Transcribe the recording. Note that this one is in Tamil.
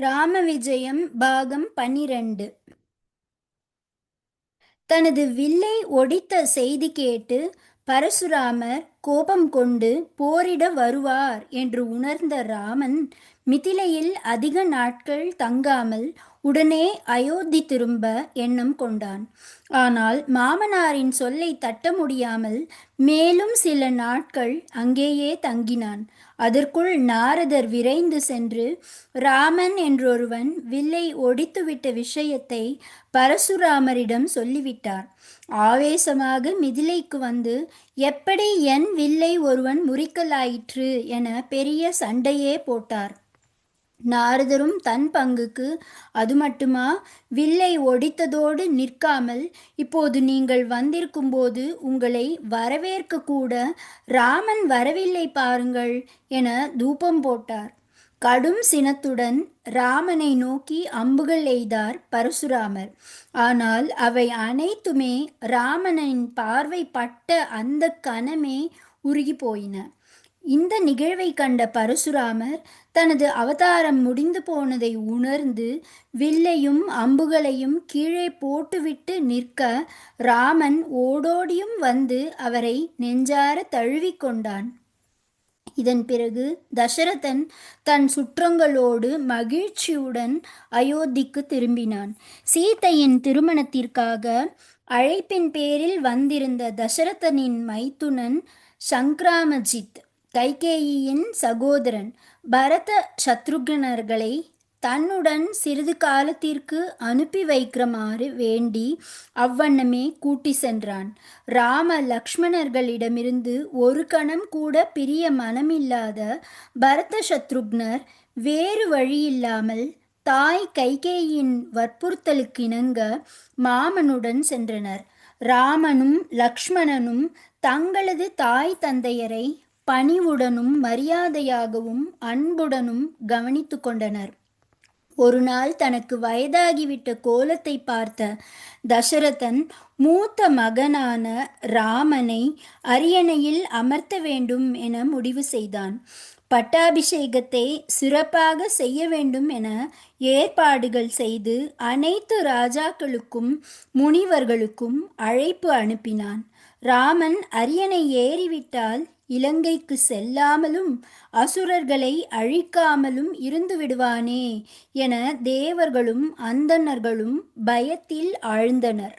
ராம விஜயம் பாகம் 12. தனது வில்லை ஒடித்த செய்தி கேட்டு பரசுராமர் கோபம் கொண்டு போரிட வருவார் என்று உணர்ந்த ராமன் மிதிலையில் அதிக நாட்கள் தங்காமல் உடனே அயோத்தி திரும்ப எண்ணம் கொண்டான். ஆனால் மாமனாரின் சொல்லை தட்ட முடியாமல் மேலும் சில நாட்கள் அங்கேயே தங்கினான். அதற்குள் நாரதர் விரைந்து சென்று ராமன் என்றொருவன் வில்லை ஒடித்துவிட்ட விஷயத்தை பரசுராமரிடம் சொல்லிவிட்டார். ஆவேசமாக மிதிலைக்கு வந்து, எப்படி என் வில்லை ஒருவன் முறிக்கலாயிற்று என பெரிய சண்டையே போட்டார். நாரதரும் தன் பங்குக்கு, அது மட்டுமா, வில்லை ஒடித்ததோடு நிற்காமல் இப்போது நீங்கள் வந்திருக்கும்போது உங்களை வரவேற்க கூட ராமன் வரவில்லை பாருங்கள் என தூபம் போட்டார். கடும் சினத்துடன் ராமனை நோக்கி அம்புகள் எய்தார் பரசுராமர். ஆனால் அவை அனைத்துமே ராமனின் பார்வை பட்ட அந்த கணமே உருகி போயின. இந்த நிகழ்வை கண்ட பரசுராமர் தனது அவதாரம் முடிந்து போனதை உணர்ந்து வில்லையும் அம்புகளையும் கீழே போட்டுவிட்டு நிற்க ராமன் ஓடோடியும் வந்து அவரை நெஞ்சார தழுவிக்கொண்டான். இதன் பிறகு தசரதன் தன் சுற்றங்களோடு மகிழ்ச்சியுடன் அயோத்திக்கு திரும்பினான். சீதையின் திருமணத்திற்காக அழைப்பின் பேரில் வந்திருந்த தசரதனின் மைத்துனன் சங்கிராமஜித், கைகேயியின் சகோதரன், பரத சத்ருக்னர்களை தன்னுடன் சிறிது காலத்திற்கு அனுப்பி வைக்குமாறு வேண்டி அவ்வண்ணமே கூட்டி சென்றான். ராம லக்ஷ்மணர்களிடமிருந்து ஒரு கணம் கூட பிரிய மனமில்லாத பரத சத்ருக்னர் வேறு வழியில்லாமல் தாய் கைகேயின் வற்புறுத்தலுக்கிணங்க மாமனுடன் சென்றனர். ராமனும் லக்ஷ்மணனும் தங்களது தாய் தந்தையரை பணிவுடனும் மரியாதையாகவும் அன்புடனும் கவனித்து கொண்டனர். ஒரு நாள் தனக்கு வயதாகிவிட்ட கோலத்தை பார்த்த தசரதன் மூத்த மகனான ராமனை அரியணையில் அமர்த்த வேண்டும் என முடிவு செய்தான். பட்டாபிஷேகத்தை சிறப்பாக செய்ய வேண்டும் என ஏற்பாடுகள் செய்து அனைத்து ராஜாக்களுக்கும் முனிவர்களுக்கும் அழைப்பு அனுப்பினான். ராமன் அரியணை ஏறிவிட்டால் இலங்கைக்கு செல்லாமலும் அசுரர்களை அழிக்காமலும் இருந்து விடுவானே என தேவர்களும் அந்தணர்களும் பயத்தில் ஆழ்ந்தனர்.